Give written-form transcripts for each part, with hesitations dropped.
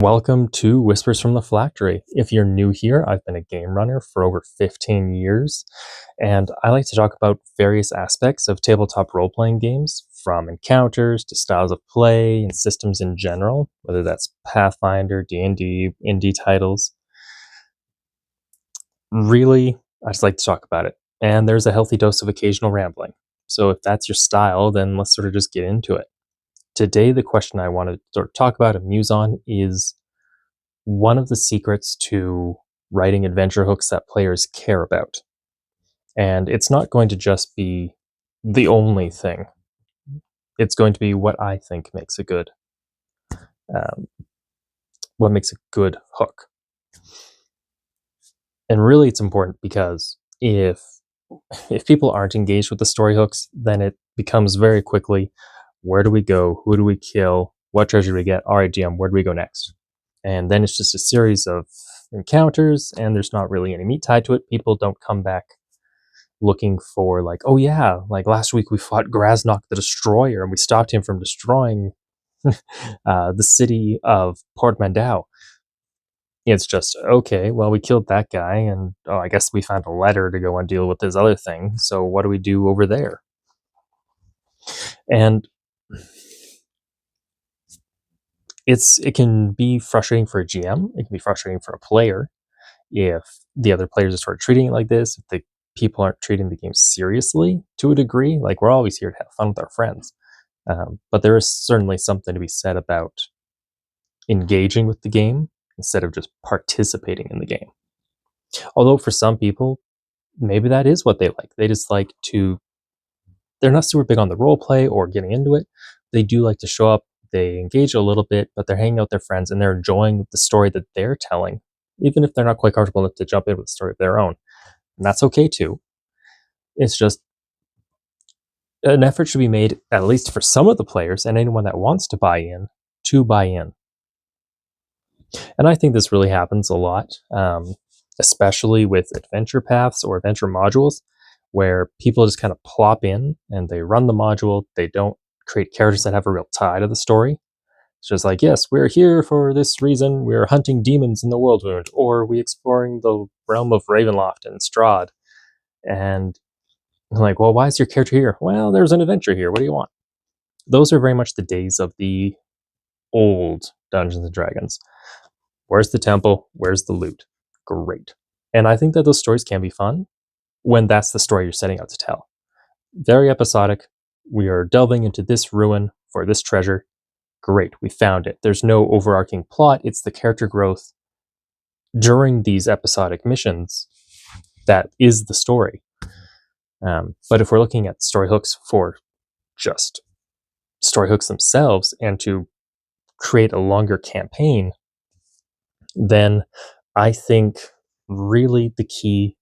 Welcome to Whispers from the Phylactery. If you're new here, I've been a game runner for over 15 years, and I like to talk about various aspects of tabletop role-playing games, from encounters to styles of play and systems in general, whether that's Pathfinder, D&D, indie titles. Really, I just like to talk about it, and there's a healthy dose of occasional rambling. So if that's your style, then let's sort of just get into it. Today, the question I want to sort of talk about and muse on is one of the secrets to writing adventure hooks that players care about. And it's not going to just be the only thing. It's going to be what I think makes a good, um, what makes a good hook. And really, it's important because if people aren't engaged with the story hooks, then it becomes very quickly, where do we go? Who do we kill? What treasure do we get? All right, GM, where do we go next? And then it's just a series of encounters, and there's not really any meat tied to it. People don't come back looking for, like, oh yeah, like last week we fought Graznok the Destroyer and we stopped him from destroying the city of Portmanteau. It's just, okay, well, we killed that guy, and oh, I guess we found a letter to go and deal with this other thing, so what do we do over there? And it can be frustrating for a GM, it can be frustrating for a player if the other players are sort of treating it like this, if the people aren't treating the game seriously to a degree. Like, we're always here to have fun with our friends. But there is certainly something to be said about engaging with the game instead of just participating in the game. Although for some people, maybe that is what they like. They just like to, they're not super big on the role play or getting into it. They do like to show up, they engage a little bit, but they're hanging out with their friends and they're enjoying the story that they're telling, even if they're not quite comfortable enough to jump in with a story of their own. And that's okay too. It's just an effort should be made, at least for some of the players and anyone that wants to buy in, to buy in. And I think this really happens a lot, especially with adventure paths or adventure modules, where people just kind of plop in and they run the module. They don't create characters that have a real tie to the story. It's just like, yes, we're here for this reason. We're hunting demons in the Worldwound, or we're exploring the realm of Ravenloft and Strahd. And like, well, why is your character here? Well, there's an adventure here. What do you want? Those are very much the days of the old Dungeons and Dragons. Where's the temple? Where's the loot? Great. And I think that those stories can be fun when that's the story you're setting out to tell. Very episodic. We are delving into this ruin for this treasure. Great, we found it. There's no overarching plot. It's the character growth during these episodic missions that is the story. But if we're looking at story hooks for just story hooks themselves and to create a longer campaign, then I think really the key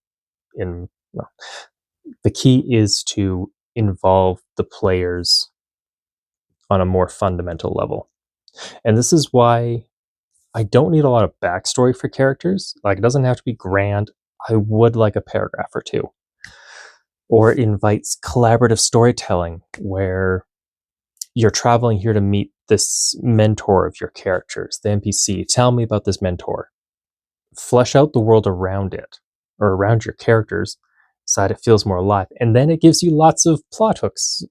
is to involve the players on a more fundamental level. And this is why I don't need a lot of backstory for characters. Like, it doesn't have to be grand. I would like a paragraph or two. Or it invites collaborative storytelling where you're traveling here to meet this mentor of your characters, the NPC. Tell me about this mentor. Flesh out the world around it, or around your characters, so that it feels more alive. And then it gives you lots of plot hooks.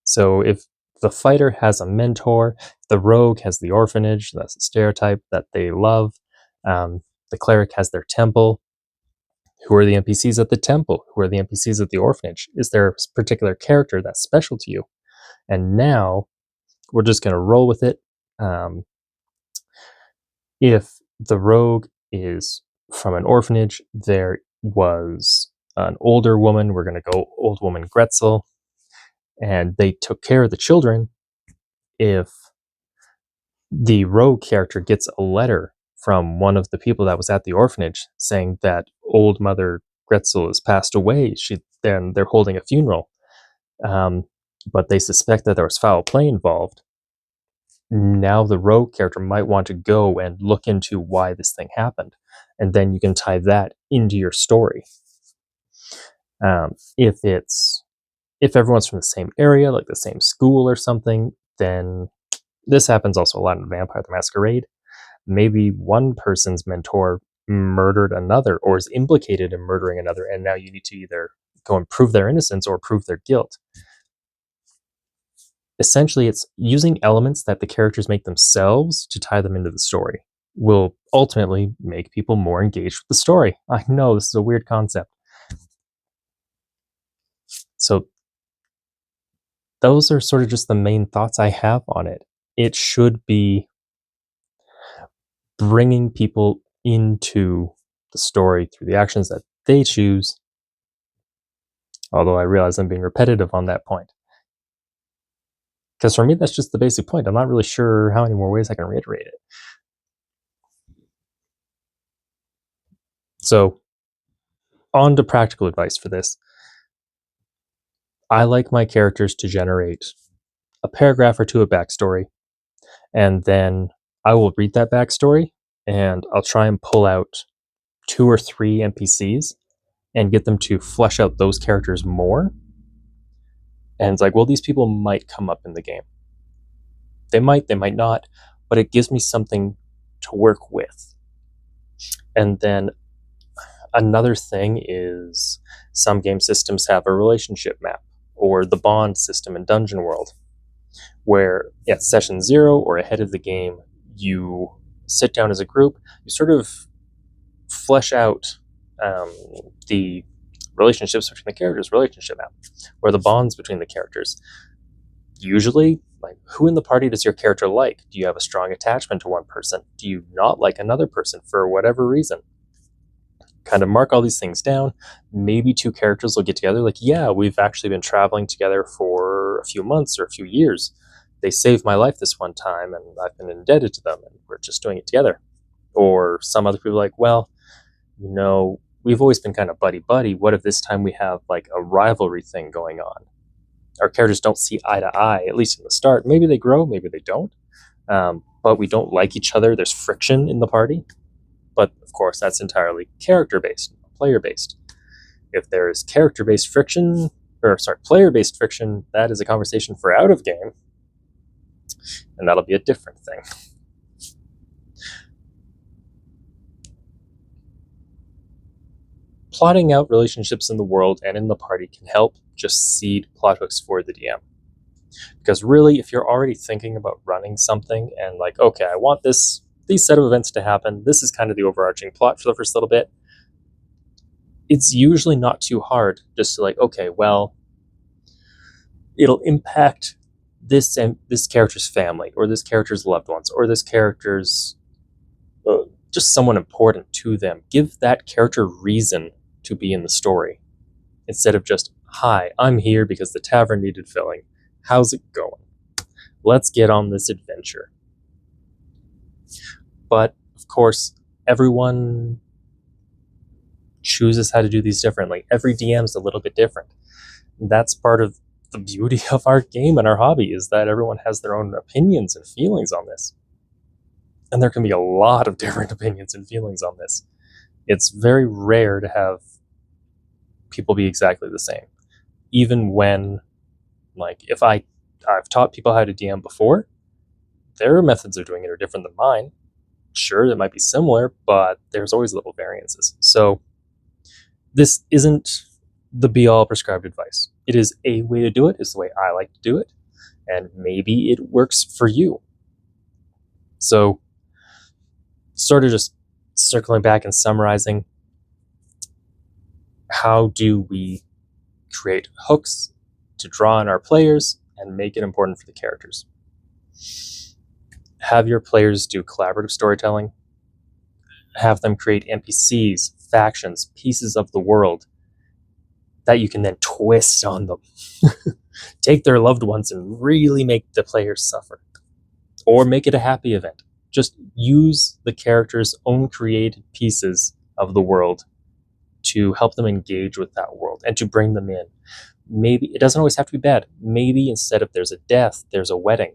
So if the fighter has a mentor, the rogue has the orphanage, that's a stereotype that they love. The cleric has their temple. Who are the NPCs at the temple? Who are the NPCs at the orphanage? Is there a particular character that's special to you? And now we're just going to roll with it. If the rogue is from an orphanage, there was an older woman. We're going to go old woman Gretzel, and they took care of the children. If the rogue character gets a letter from one of the people that was at the orphanage saying that old mother Gretzel has passed away, then they're holding a funeral, but they suspect that there was foul play involved. Now the rogue character might want to go and look into why this thing happened, and then you can tie that into your story. If everyone's from the same area, like the same school or something, then this happens also a lot in Vampire the Masquerade. maybe one person's mentor murdered another or is implicated in murdering another, and now you need to either go and prove their innocence or prove their guilt. Essentially, it's using elements that the characters make themselves to tie them into the story will ultimately make people more engaged with the story. I know this is a weird concept. So those are sort of just the main thoughts I have on it. It should be bringing people into the story through the actions that they choose, although I realize I'm being repetitive on that point. Because for me, that's just the basic point. I'm not really sure how many more ways I can reiterate it. So, on to practical advice for this. I like my characters to generate a paragraph or two of backstory, and then I will read that backstory and I'll try and pull out 2 or 3 NPCs and get them to flesh out those characters more. And it's like, well, these people might come up in the game. They might not, but it gives me something to work with. And then another thing is some game systems have a relationship map or the bond system in Dungeon World, where at session 0 or ahead of the game, you sit down as a group, you sort of flesh out the relationships between the characters, relationship map, or the bonds between the characters. Usually, like, who in the party does your character like? Do you have a strong attachment to one person? Do you not like another person for whatever reason? Kind of mark all these things down. Maybe 2 characters will get together, like, yeah, we've actually been traveling together for a few months or a few years. They saved my life this one time, and I've been indebted to them, and we're just doing it together. Or some other people like, well, we've always been kind of buddy-buddy. What if this time we have like a rivalry thing going on? Our characters don't see eye to eye, at least in the start. Maybe they grow, maybe they don't. But we don't like each other. There's friction in the party. But of course, that's entirely character-based, player-based. If there's character-based friction, player-based friction, that is a conversation for out of game, and that'll be a different thing. Plotting out relationships in the world and in the party can help just seed plot hooks for the DM. Because really, if you're already thinking about running something and like, okay, I want these set of events to happen, this is kind of the overarching plot for the first little bit, it's usually not too hard just to like, okay, well, it'll impact this and this character's family, or this character's loved ones, or this character's just someone important to them. Give that character reason to be in the story, instead of just, hi, I'm here because the tavern needed filling. How's it going? Let's get on this adventure. But, of course, everyone chooses how to do these differently. Every DM is a little bit different. That's part of the beauty of our game and our hobby, is that everyone has their own opinions and feelings on this. And there can be a lot of different opinions and feelings on this. It's very rare to have people be exactly the same. Even when, like, if I've taught people how to DM before, their methods of doing it are different than mine. Sure, it might be similar, but there's always little variances. So this isn't the be-all prescribed advice. It is a way to do it. It's the way I like to do it. And maybe it works for you. So sort of just circling back and summarizing, how do we create hooks to draw in our players and make it important for the characters? Have your players do collaborative storytelling. Have them create NPCs, factions, pieces of the world that you can then twist on them. Take their loved ones and really make the players suffer. Or make it a happy event. Just use the characters' own created pieces of the world to help them engage with that world and to bring them in. Maybe it doesn't always have to be bad. Maybe instead of there's a death, there's a wedding,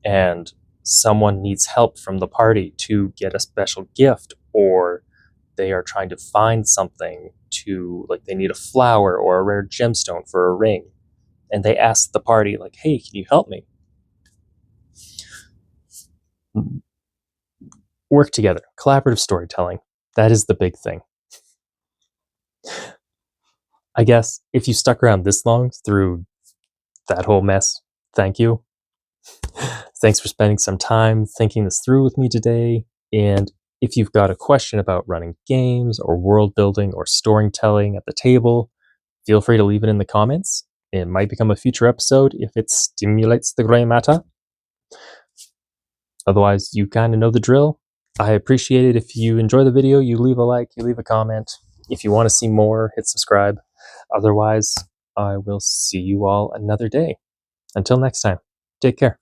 and someone needs help from the party to get a special gift, or they are trying to find something to, like, they need a flower or a rare gemstone for a ring, and they ask the party, like, hey, can you help me? work together, collaborative storytelling. That is the big thing. I guess if you stuck around this long through that whole mess, thank you. Thanks for spending some time thinking this through with me today. And if you've got a question about running games or world building or storytelling at the table, feel free to leave it in the comments. It might become a future episode if it stimulates the gray matter. Otherwise, you kind of know the drill. I appreciate it if you enjoy the video, you leave a like, you leave a comment. If you want to see more, hit subscribe. Otherwise, I will see you all another day. Until next time, take care.